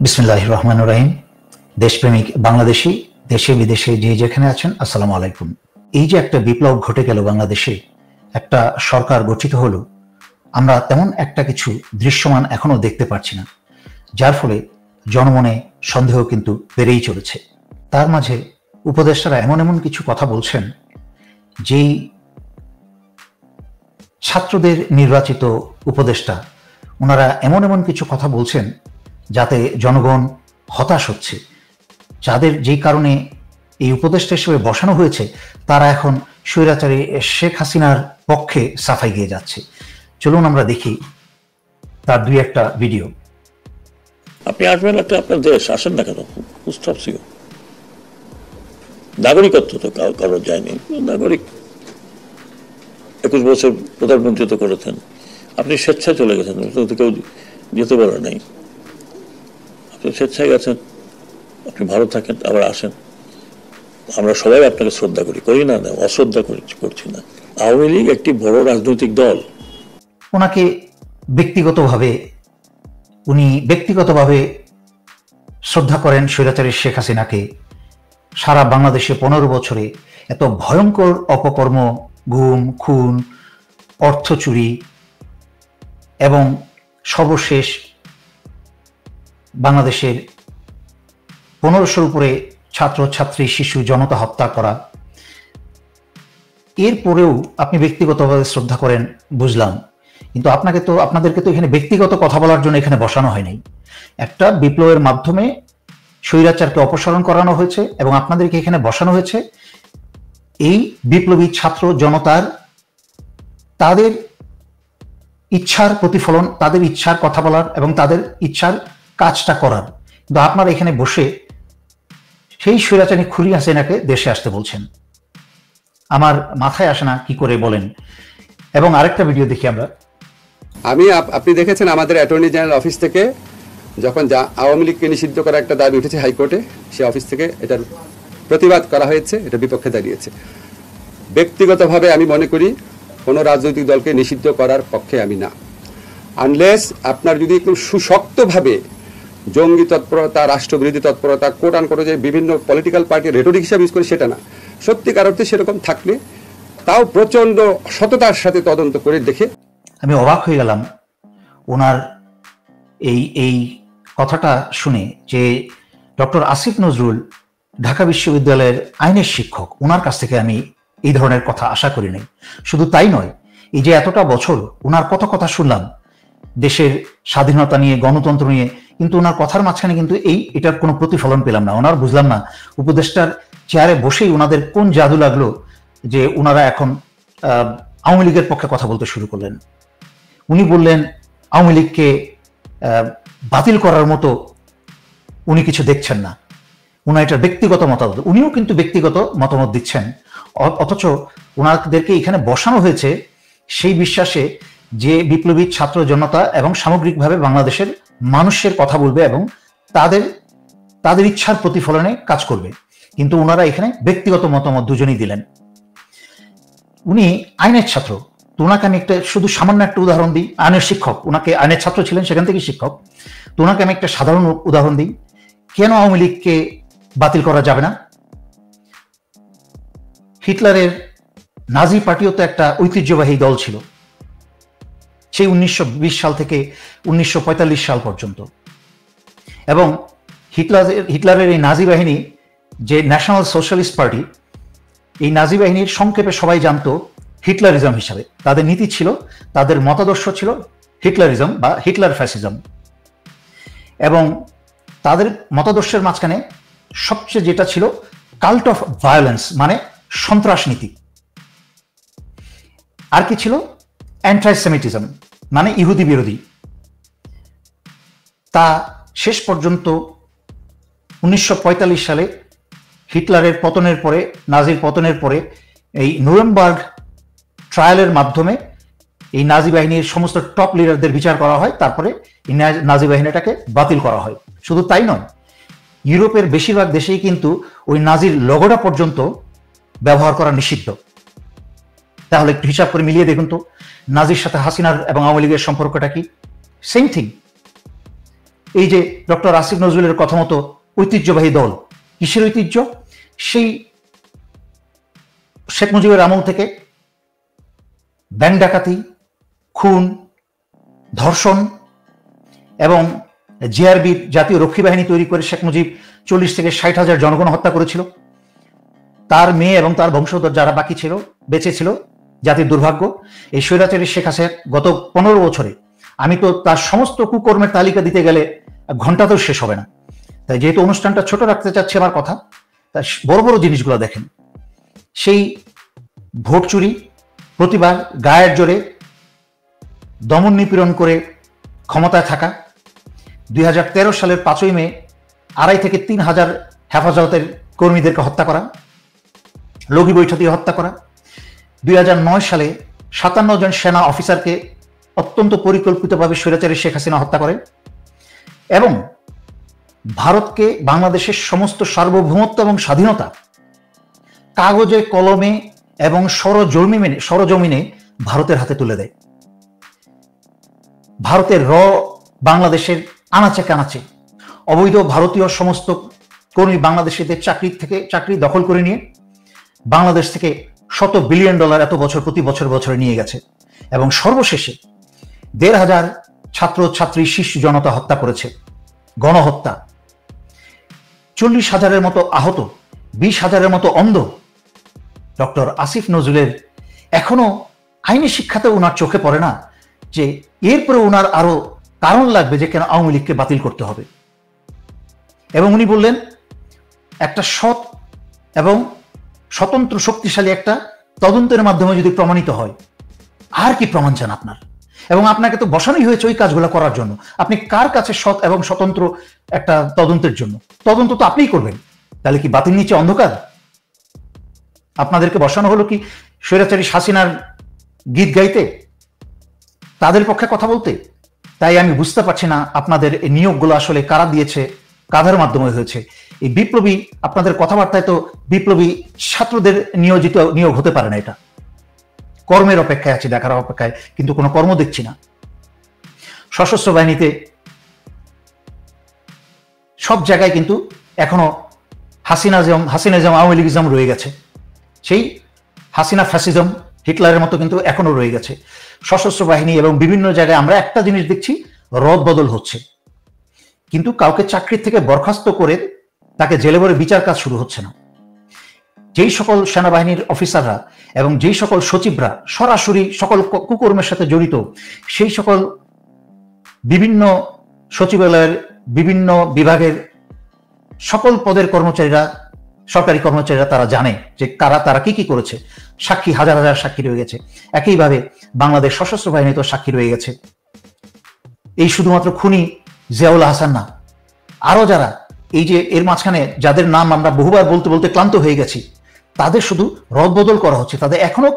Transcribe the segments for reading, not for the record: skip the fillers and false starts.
বিসমিল্লাহির রহমানির রহিম। দেশপ্রেমিক বাংলাদেশি দেশে বিদেশে যে যেখানে আছেন, আসসালামু আলাইকুম। এই যে একটা বিপ্লব ঘটে গেল, বাংলাদেশে একটা সরকার গঠিত হলো, আমরা তেমন একটা কিছু দৃশ্যমান এখনো দেখতে পাচ্ছি না, যার ফলে জনমনে সন্দেহ কিন্তু বেড়েই চলেছে। তার মাঝে উপদেষ্টারা এমন এমন কিছু কথা বলছেন, যেই ছাত্রদের নির্বাচিত উপদেষ্টা, ওনারা এমন এমন কিছু কথা বলছেন যাতে জনগণ হতাশ হচ্ছে। যাদের যেই কারণে এই উপদেষ্টা হিসেবে বসানো হয়েছে, তারা এখন স্বৈরাচারী শেখ হাসিনার পক্ষে সাফাই গিয়ে যাচ্ছে। চলুন আমরা দেখি তার দুই একটা ভিডিও। আপনি আসবেন, একটা আপনার দেশ আসেন না কেন, নাগরিকত্ব তো কারোর যায়নি। নাগরিক 21 বছর প্রধানমন্ত্রী তো করেছেন, আপনি স্বেচ্ছায় চলে গেছেন, কেউ যেতে বলে নাই, আপনি স্বেচ্ছায় গেছেন। আপনি ভালো থাকেন, আবার আসেন। আমরা সবাই আপনাকে শ্রদ্ধা করি না, অশ্রদ্ধা করছি না। আওয়ামী লীগ একটি বড় রাজনৈতিক দল। ওনাকে উনি ব্যক্তিগতভাবে শ্রদ্ধা করেন স্বৈরাচারী শেখ হাসিনাকে। সারা বাংলাদেশে 15 বছরে এত ভয়ঙ্কর অপকর্ম, গুম, খুন, অর্থ চুরি এবং সর্বশেষ বাংলাদেশের 1500-র উপরে ছাত্রছাত্রী, শিশু, জনতা হত্যা করা। এরপরেও আপনি ব্যক্তিগতভাবে শ্রদ্ধা করেন, বুঝলাম, কিন্তু আপনাদেরকে তো এখানে ব্যক্তিগত কথা বলার জন্য এখানে বসানো হয়নি। একটা বিপ্লবের মাধ্যমে স্বৈরাচারকে অপসারণ করানো হয়েছে এবং আপনাদেরকে এখানে বসানো হয়েছে এই বিপ্লবী ছাত্র জনতার তাদের ইচ্ছার প্রতিফলন, তাদের ইচ্ছার কথা বলার এবং তাদের ইচ্ছার কাজটা করার। কিন্তু আপনারা এখানে বসে সেই স্বৈরাচারী খুনি হাসিনাকে দেশে আসতে বলছেন। আমার মাথায় আসে না কি করে বলেন। এবং আরেকটা ভিডিও দেখি আমরা। আপনি দেখেছেন আমাদের অ্যাটর্নি জেনারেল অফিস থেকে যখন আওয়ামী লীগকে নিষিদ্ধ করা একটা দাবি উঠেছে হাইকোর্টে, সে অফিস থেকে এটার প্রতিবাদ করা হয়েছে, এটা বিপক্ষে দাঁড়িয়েছে। ব্যক্তিগতভাবে আমি মনে করি কোনো রাজনৈতিক দলকে নিষিদ্ধ করার পক্ষে আমি না, আনলেস আপনার যদি একটু সুশক্তভাবে জঙ্গি তৎপরতা, রাষ্ট্রবিরোধী তৎপরতা, কোট আন কোটে যে বিভিন্ন পলিটিক্যাল পার্টির রেটরিক হিসাবে ইউজ করে, সেটা না। সত্যিকার অর্থে সেরকম থাকলে তাও প্রচণ্ড সততার সাথে তদন্ত করে দেখে। আমি অবাক হয়ে গেলাম ওনার এই কথাটা শুনে, যে ডক্টর আসিফ নজরুল ঢাকা বিশ্ববিদ্যালয়ের আইনের শিক্ষক, ওনার কাছ থেকে আমি এই ধরনের কথা আশা করি নাই। শুধু তাই নয়, এই যে এতটা বছর ওনার কত কথা শুনলাম দেশের স্বাধীনতা নিয়ে, গণতন্ত্র নিয়ে, কিন্তু ওনার কথার মাঝখানে কিন্তু এটার কোনো প্রতিফলন পেলাম না। ওনার বুঝলাম না উপদেষ্টার চেয়ারে বসেই ওনাদের কোন জাদু লাগলো যে ওনারা এখন আওয়ামী লীগের পক্ষে কথা বলতে শুরু করলেন। উনি বললেন আওয়ামী লীগকে বাতিল করার মতো উনি কিছু দেখছেন না, ওনার এটা ব্যক্তিগত মতামত। উনিও কিন্তু ব্যক্তিগত মতামত দিচ্ছেন, অথচ ওনাদেরকে এখানে বসানো হয়েছে সেই বিশ্বাসে যে বিপ্লবী ছাত্র জনতা এবং সামগ্রিকভাবে বাংলাদেশের মানুষের কথা বলবে এবং তাদের ইচ্ছার প্রতিফলনে কাজ করবে। কিন্তু ওনারা এখানে ব্যক্তিগত মতামত দুজনেই দিলেন। উনি আইনের ছাত্র, তো ওনাকে আমি শুধু সামান্য একটা উদাহরণ দিই। আইনের শিক্ষক, ওনাকে আইনের ছাত্র ছিলেন, সেখান থেকে শিক্ষক। তো ওনাকে আমি একটা সাধারণ উদাহরণ দিই, কেন আওয়ামী লীগকে বাতিল করা যাবে না? হিটলারের নাজি পার্টিও তো একটা ঐতিহ্যবাহী দল ছিল, সেই 1920 সাল থেকে 1945 সাল পর্যন্ত। এবং হিটলারের এই নাজি বাহিনী, যে ন্যাশনাল সোশ্যালিস্ট পার্টি, এই নাজি বাহিনীর সংক্ষেপে সবাই জানতো হিটলারিজম হিসাবে। তাদের নীতি ছিল, তাদের মতাদর্শ ছিল হিটলারিজম বা হিটলার ফ্যাসিজম। এবং তাদের মতাদর্শের মাঝখানে সবচেয়ে যেটা ছিল কাল্ট অফ ভায়োলেন্স, মানে সন্ত্রাস নীতি। আর কি ছিল? অ্যান্টাইসেমিটিজম, মানে ইহুদি বিরোধী। তা শেষ পর্যন্ত 1945 সালে হিটলারের পতনের পরে, নাজির পতনের পরে, এই নুরেমবার্গ ট্রায়ালের মাধ্যমে এই নাজি বাহিনীর সমস্ত টপ লিডারদের বিচার করা হয়, তারপরে এই নাজি বাহিনীটাকে বাতিল করা হয়। শুধু তাই নয়, ইউরোপের বেশিরভাগ দেশেই কিন্তু ওই নাজির লোগোটা পর্যন্ত ব্যবহার করা নিষিদ্ধ। তাহলে একটু হিসাব করে মিলিয়ে দেখুন তো, নাজির সাথে হাসিনার এবং আওয়ামী লীগের সম্পর্কটা কি? Same thing. এই যে ডক্টর আসিফ নজরুলের কথা মতো ঐতিহ্যবাহী দল, কিসের ঐতিহ্য? সেই শেখ মুজিবের আমল থেকে ব্যাংক ডাকাতি, খুন, ধর্ষণ এবং জিআরবি জাতীয় রক্ষী বাহিনী তৈরি করে শেখ মুজিব 40 থেকে 60,000 জনগণ হত্যা করেছিল। তার মেয়ে এবং তার বংশধর যারা বাকি ছিল, বেঁচে ছিল, জাতির দুর্ভাগ্য। এই স্বৈরাচারী শেখ হাসিনা গত 15 বছরে আমি তো তার সমস্ত কুকর্মের তালিকা দিতে গেলে ঘন্টাতেও শেষ হবে না। তাই যেহেতু অনুষ্ঠানটা ছোট রাখতে চাচ্ছি আমার কথা, তাই বড় বড় জিনিসগুলো দেখেন। সেই ভোট চুরি, প্রতিবার গায়ের জোরে দমন নিপীড়ন করে ক্ষমতায় থাকা, 2013 সালের 5ই মে 2.5 থেকে 3,000 হেফাজতের কর্মীদেরকে হত্যা করা, লগি বৈঠক দিয়ে হত্যা করা, 2009 সালে 57 জন সেনা অফিসারকে অত্যন্ত পরিকল্পিতভাবে স্বৈরাচারী শেখ হাসিনা হত্যা করে এবং ভারতকে বাংলাদেশের সমস্ত সার্বভৌমত্ব এবং স্বাধীনতা কাগজে কলমে এবং সরজমিনে ভারতের হাতে তুলে দেয়। ভারতের বাংলাদেশের আনাচে কানাচে অবৈধ ভারতীয় সমস্ত কর্মী বাংলাদেশিদের চাকরি দখল করে নিয়ে বাংলাদেশ থেকে $100 বিলিয়ন এত বছর প্রতি বছরে নিয়ে গেছে এবং সর্বশেষে 1,500 ছাত্রছাত্রী শিশু জনতা হত্যা করেছে, গণহত্যা। 40,000-এর মতো আহত, 20,000-এর মতো অন্ধ। ডক্টর আসিফ নজরুলের এখনো আইনি শিক্ষাতে ওনার চোখে পড়ে না যে এরপরে ওনার আরো কারণ লাগবে যে কেন আওয়ামী লীগকে বাতিল করতে হবে। এবং উনি বললেন একটা সৎ এবং স্বতন্ত্র শক্তিশালী একটা তদন্তের মাধ্যমে যদি প্রমাণিত হয়, আর কি প্রমাণ চান আপনার? এবং আপনাকে তো বসানোই হয়েছে ওই কাজগুলো করার জন্য। আপনি কার কাছে সৎ এবং স্বতন্ত্র একটা তদন্তের জন্য? তদন্ত তো আপনিই করবেন। তাহলে কি বাতিল নিচে অন্ধকার? আপনাদেরকে বসানো হলো কি স্বৈরাচারী হাসিনার গীত গাইতে, তাদের পক্ষে কথা বলতে? তাই আমি বুঝতে পারছি না আপনাদের এই নিয়োগগুলো আসলে কারা দিয়েছে, কাদের মাধ্যমে হয়েছে। এই বিপ্লবী, আপনাদের কথাবার্তায় তো বিপ্লবী ছাত্রদের নিয়োগ হতে পারে না। এটা কর্মের অপেক্ষায় আছে, দেখার অপেক্ষায়, কিন্তু কোনো কর্ম দেখছি না। সশস্ত্র বাহিনীতে সব জায়গায় কিন্তু এখনো হাসিনাজম আওয়ামী লীগিজম রয়ে গেছে। সেই হাসিনা ফ্যাসিজম, হিটলারের মতো কিন্তু এখনো রয়ে গেছে সশস্ত্র বাহিনী। এবং বিভিন্ন জায়গায় আমরা একটা জিনিস দেখছি, রদবদল হচ্ছে, কিন্তু কাউকে চাকরি থেকে বরখাস্ত করে তাকে জেলে ভরে বিচার কাজ শুরু হচ্ছে না। যেই সকল সেনাবাহিনীর অফিসাররা এবং যেই সকল সচিবরা সরাসরি সকল কুকর্মের সাথে জড়িত, সেই সকল বিভিন্ন সচিবালয়ের বিভিন্ন বিভাগের সকল পদের কর্মচারীরা, সরকারি কর্মচারীরা তারা জানে যে তারা কি করেছে। সাক্ষী, হাজার হাজার সাক্ষী রয়ে গেছে। একইভাবে বাংলাদেশ সশস্ত্র বাহিনী তো সাক্ষী রয়ে গেছে। এই শুধুমাত্র খুনি জিয়াউল হাসান না, আরো যারা এই যে এর মাঝখানে যাদের নাম আমরা বহুবার বলতে বলতে ক্লান্ত হয়ে গেছি, তাদের শুধু রদবদল করা হচ্ছে। তাদের এখনো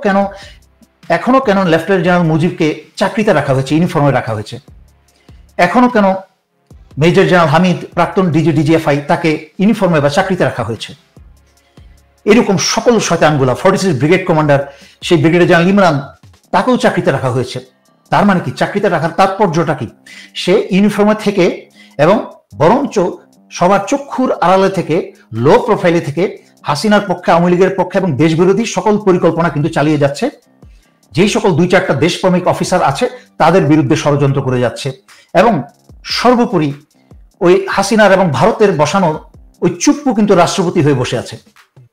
কেন লেফটেন্যান্ট জেনারেল মুজিবকে চাকরিতে রাখা হয়েছে, ইউনিফর্মে রাখা হয়েছে? এখনো কেন মেজর জেনারেল হামিদ, প্রাক্তন ডিজিএফআই, তাকে ইউনিফর্মে বা চাকরিতে রাখা হয়েছে? এরকম সকল শয়তানগুলা, 46 ব্রিগেড কমান্ডার, সেই ব্রিগেডের জেনারেল ইমরান, তাকেও চাকরিতে রাখা হয়েছে। তার মানে কি? চাকরিতে রাখার তাৎপর্যটা কি? সে ইউনিফর্মে থেকে এবং বরঞ্চ সবার চক্ষুর আড়ালে থেকে, লো প্রোফাইলে থেকে হাসিনার পক্ষে, আওয়ামী লীগের পক্ষে এবং দেশবিরোধী সকল পরিকল্পনা কিন্তু চালিয়ে যাচ্ছে। যেই সকল 2-4টা দেশপ্রেমিক অফিসার আছে তাদের বিরুদ্ধে ষড়যন্ত্র করে যাচ্ছে। এবং সর্বোপরি ওই হাসিনার এবং ভারতের বসানো ওই চুপ্পু কিন্তু রাষ্ট্রপতি হয়ে বসে আছে।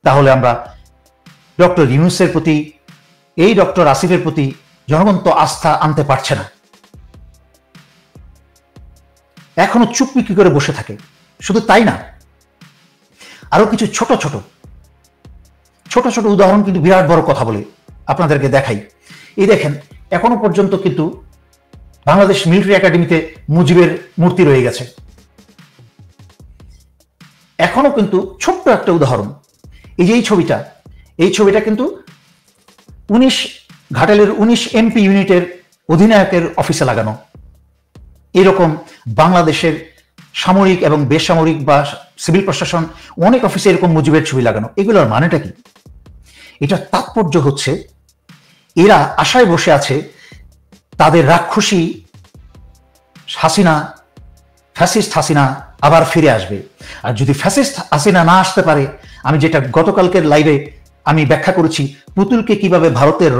তাহলে আমরা ডক্টর ইউনূসের প্রতি, এই ডক্টর আসিফের প্রতি জনগণ তো আস্থা আনতে পারছে না। এখনো চুপ্পি কি করে বসে থাকে? শুধু তাই না, আরো কিছু ছোট ছোট উদাহরণ কিন্তু বিরাট বড় কথা বলে আপনাদেরকে দেখাই। এই দেখেন, এখনো পর্যন্ত কিন্তু বাংলাদেশ মিলিটারি একাডেমিতে মুজিবের মূর্তি রয়ে গেছে। এখনো কিন্তু ছোট্ট একটা উদাহরণ, এই যে এই ছবিটা কিন্তু 19 ঘাটালের 19 এমপি ইউনিটের অধিনায়কের অফিসে লাগানো। এরকম বাংলাদেশের সামরিক এবং বেসামরিক বা সিভিল প্রশাসন অনেক অফিসে এরকম মুজিবের ছবি লাগানো। এগুলোর মানেটা কি? এটা তাৎপর্য হচ্ছে এরা আশায় বসে আছে তাদের রাক্ষসী হাসিনা ফ্যাসিস্ট হাসিনা আবার ফিরে আসবে। আর যদি ফ্যাসিস্ট হাসিনা না আসতে পারে, আমি যেটা গতকালকের লাইভে আমি ব্যাখ্যা করেছি, পুতুলকে কিভাবে ভারতের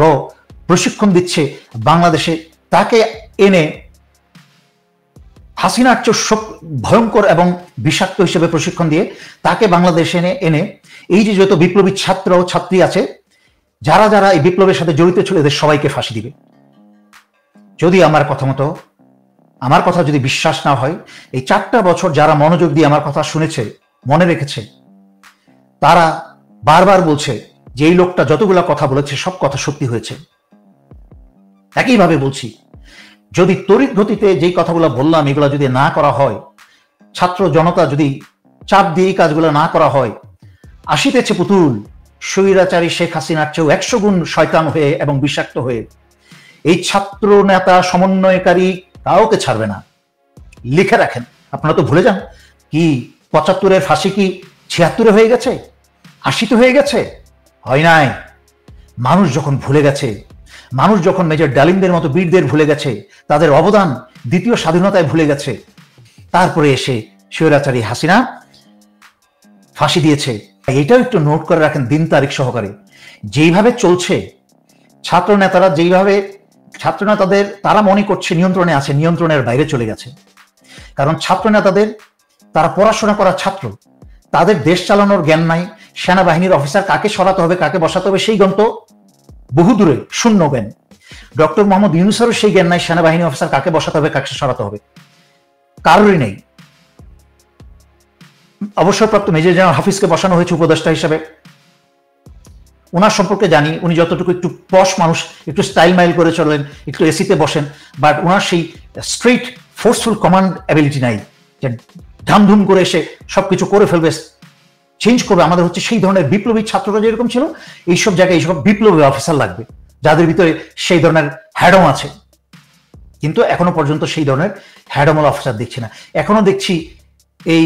প্রশিক্ষণ দিচ্ছে বাংলাদেশে, তাকে এনে হাসিনার চেয়ে ভয়ঙ্কর এবং বিষাক্ত হিসেবে প্রশিক্ষণ দিয়ে তাকে বাংলাদেশে এনে এই যে যত বিপ্লবী ছাত্র ও ছাত্রী আছে, যারা যারা এই বিপ্লবের সাথে জড়িত ছিল, এদের সবাইকে ফাঁসি দিবে। যদি আমার কথা মতো, আমার কথা যদি বিশ্বাস না হয়, এই 4টা বছর যারা মনোযোগ দিয়ে আমার কথা শুনেছে, মনে রেখেছে, তারা বারবার বলছে যে এই লোকটা যতগুলো কথা বলেছে সব কথা সত্যি হয়েছে। একইভাবে বলছি, যদি তড়িৎ গতিতে যেই কথাগুলো বললাম এগুলো যদি না করা হয়, ছাত্র জনতা যদি চাপ দিয়ে এই কাজগুলো না করা হয়, আসিতেছে পুতুল স্বৈরাচারী শেখ হাসিনার চেয়েও 100 গুণ শয়তান হয়ে এবং বিষাক্ত হয়ে। এই ছাত্র নেতা সমন্বয়কারী কাউকে ছাড়বে না। লিখে রাখেন, আপনারা তো ভুলে যান কি 75-এর ফাঁসি কি 76-এ হয়ে গেছে, 80-তে হয়ে গেছে? হয় নাই। মানুষ যখন ভুলে গেছে, মানুষ যখন মেজর ডালিমদের মতো বীরদের ভুলে গেছে, তাদের অবদান দ্বিতীয় স্বাধীনতায় ভুলে গেছে, তারপরে এসে স্বৈরাচারী হাসিনা ফাঁসি দিয়েছে। এটাও একটু নোট করে রাখেন দিন তারিখ সহকারে। যেইভাবে চলছে ছাত্র নেতারা, যেইভাবে ছাত্র নেতাদের তারা মনে করছে নিয়ন্ত্রণে আছে, নিয়ন্ত্রণের বাইরে চলে গেছে। কারণ ছাত্র নেতাদের, তারা পড়াশোনা করা ছাত্র, তাদের দেশ চালানোর জ্ঞান নাই। সেনাবাহিনীর অফিসার কাকে সরাতে হবে, কাকে বসাতে হবে, সেই জ্ঞান তো বহু দূরে, শূন্য জ্ঞান। ডক্টর মোহাম্মদ ইউনূসেরও সেই জ্ঞান নাই, সেনাবাহিনী অফিসার কাকে বসাতে হবে, কাকে সরাতে হবে, কারোরই নেই। অবসরপ্রাপ্ত মেজর জেনারেল হাফিজকে বসানো হয়েছে উপদেষ্টা হিসেবে। ওনার সম্পর্কে জানি, উনি যতটুকু একটু পশ মানুষ, একটু স্টাইল মাইল করে চলেন, একটু এসিতে বসেন, বাট ওনার সেই স্ট্রেট ফোর্সফুল কমান্ড অ্যাবিলিটি নাই যে ধামধুম করে এসে সবকিছু করে ফেলবে, চেঞ্জ করবে। আমাদের হচ্ছে সেই ধরনের বিপ্লবী ছাত্ররা যেরকম ছিল, এইসব জায়গায় এইসব বিপ্লবী অফিসার লাগবে যাদের ভিতরে সেই ধরনের হ্যাডম আছে। কিন্তু এখনো পর্যন্ত সেই ধরনের হ্যাডমল অফিসার দেখছি না। এখনো দেখছি এই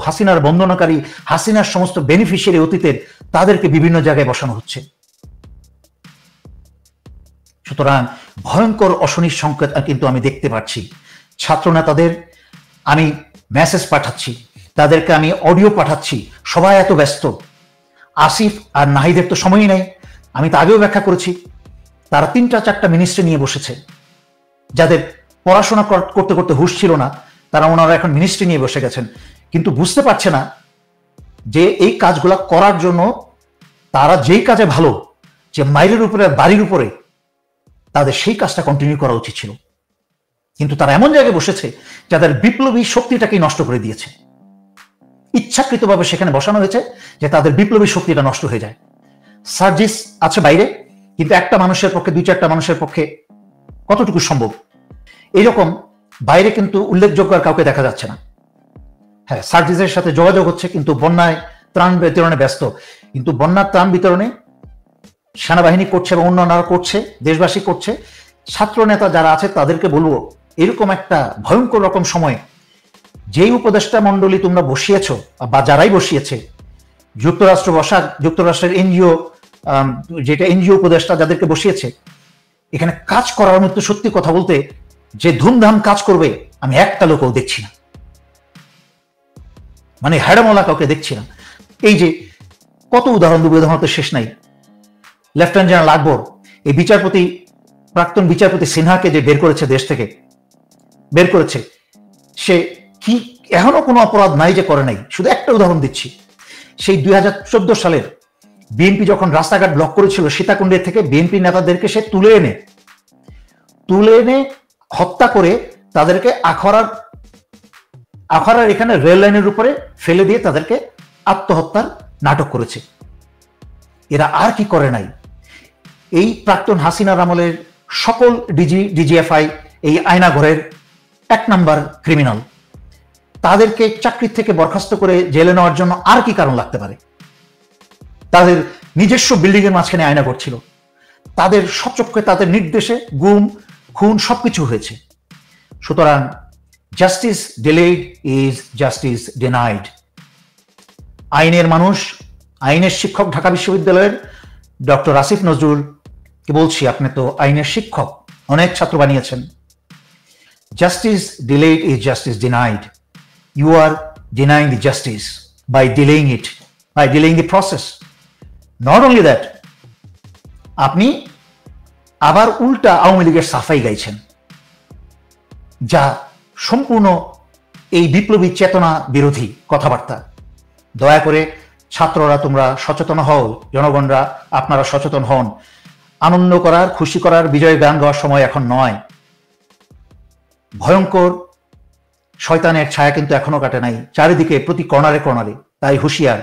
হাসিনার বন্দনাকারী, হাসিনার সমস্ত বেনিফিশিয়ারি অতীতের, তাদেরকে বিভিন্ন জায়গায় বসানো হচ্ছে। সুতরাং ভয়ঙ্কর অশনির সংকেত কিন্তু আমি দেখতে পাচ্ছি। ছাত্র নেতাদের আমি মেসেজ পাঠাচ্ছি, তাদেরকে আমি অডিও পাঠাচ্ছি, সবাই এত ব্যস্ত। আসিফ আর নাহিদের তো সময়ই নাই। আমি তো আগেও ব্যাখ্যা করেছি, তারা 3-4টা মিনিস্ট্রি নিয়ে বসেছে। যাদের পড়াশোনা করতে করতে হুঁশ ছিল না, ওনারা এখন মিনিস্ট্রি নিয়ে বসে গেছেন। কিন্তু বুঝতে পারছে না যে এই কাজগুলা করার জন্য তারা যেই কাজে ভালো, যে মাইলের উপরে, বাড়ির উপরে, তাদের সেই কাজটা কন্টিনিউ করা উচিত ছিল। কিন্তু তারা এমন জায়গায় বসেছে যাদের বিপ্লবী শক্তিটাকেই নষ্ট করে দিয়েছে। ইচ্ছাকৃতভাবে সেখানে বসানো হয়েছে যে তাদের বিপ্লবী শক্তিটা নষ্ট হয়ে যায়। সার্জিস আছে বাইরে, কিন্তু একটা মানুষের পক্ষে, 2-4টা মানুষের পক্ষে কতটুকু সম্ভব? এইরকম বাইরে কিন্তু উল্লেখযোগ্য আর কাউকে দেখা যাচ্ছে না। হ্যাঁ, সার্জিসের সাথে যোগাযোগ হচ্ছে, কিন্তু বন্যায় ত্রাণ বিতরণে ব্যস্ত। কিন্তু বন্যার ত্রাণ বিতরণে সেনাবাহিনী করছে এবং অন্যান্যরা করছে, দেশবাসী করছে। ছাত্র নেতা যারা আছে তাদেরকে বলবো, এরকম একটা ভয়ঙ্কর রকম সময়ে যেই উপদেষ্টা মন্ডলী তোমরা বসিয়েছ, বা যারাই বসিয়েছে, যুক্তরাষ্ট্রের এনজিও, যেটা এনজিও উপদেষ্টা যাদেরকে বসিয়েছে, এখানে কাজ করার মতো, সত্যি কথা বলতে, যে ধুমধাম কাজ করবে আমি একটা লোকও দেখছি না। মানে হ্যাডামলা কাউকে দেখছি না। এই যে কত উদাহরণ দেবো, উদাহরণ তো শেষ নাই। লেফটেন্যান্ট জেনারেল আকবর এই প্রাক্তন বিচারপতি সিনহাকে যে বের করেছে, দেশ থেকে বের করেছে, সে কি এখনো কোনো অপরাধ নাই যে করে নাই? শুধু একটা উদাহরণ দিচ্ছি। সেই 2014 সালের বিএনপি যখন রাস্তাঘাট ব্লক করেছিল, সীতাকুণ্ডের থেকে বিএনপি নেতাদেরকে সে তুলে এনে হত্যা করে তাদেরকে আখড়ার এখানে রেল লাইনের উপরে ফেলে দিয়ে তাদেরকে আত্মহত্যার নাটক করেছে। এরা আর কি করে নাই? এই প্রাক্তন হাসিনার আমলের সকল ডিজিএফআই, এই আয়নাঘরের 1 নাম্বার ক্রিমিনাল, তাদেরকে চাকরি থেকে বরখাস্ত করে জেলে নেওয়ার জন্য আর কি কারণ লাগতে পারে? তাদের নিজস্ব বিল্ডিং এর মাঝখানে আয়নাঘর ছিল, তাদের সচক্ষে, তাদের নির্দেশে গুম, খুন সবকিছু হয়েছে। সুতরাং justice delayed is justice denied. আইনের মানুষ, আইনের শিক্ষক ঢাকা বিশ্ববিদ্যালয়ের ডক্টর আসিফ নজরুল কে বলছি, আপনি তো আইনের শিক্ষক, অনেক ছাত্র বানিয়েছেন। Justice delayed is justice denied. You are denying the justice by delaying it, by delaying the process. Not only that, আপনি আবার উল্টা আওয়ামী লীগের সাফাই গাইছেন, যা সম্পূর্ণ এই বিপ্লবী চেতনা বিরোধী কথাবার্তা। দয়া করে ছাত্ররা তোমরা সচেতন হও, জনগণরা আপনারা সচেতন হন। আনন্দ করার, খুশি করার, বিজয় গান গাওয়ার সময় এখন নয়। ভয়ঙ্কর শয়তানের ছায়া কিন্তু এখনো কাটে নাই, চারিদিকে প্রতি কর্নারে কর্নারে। তাই হুঁশিয়ার,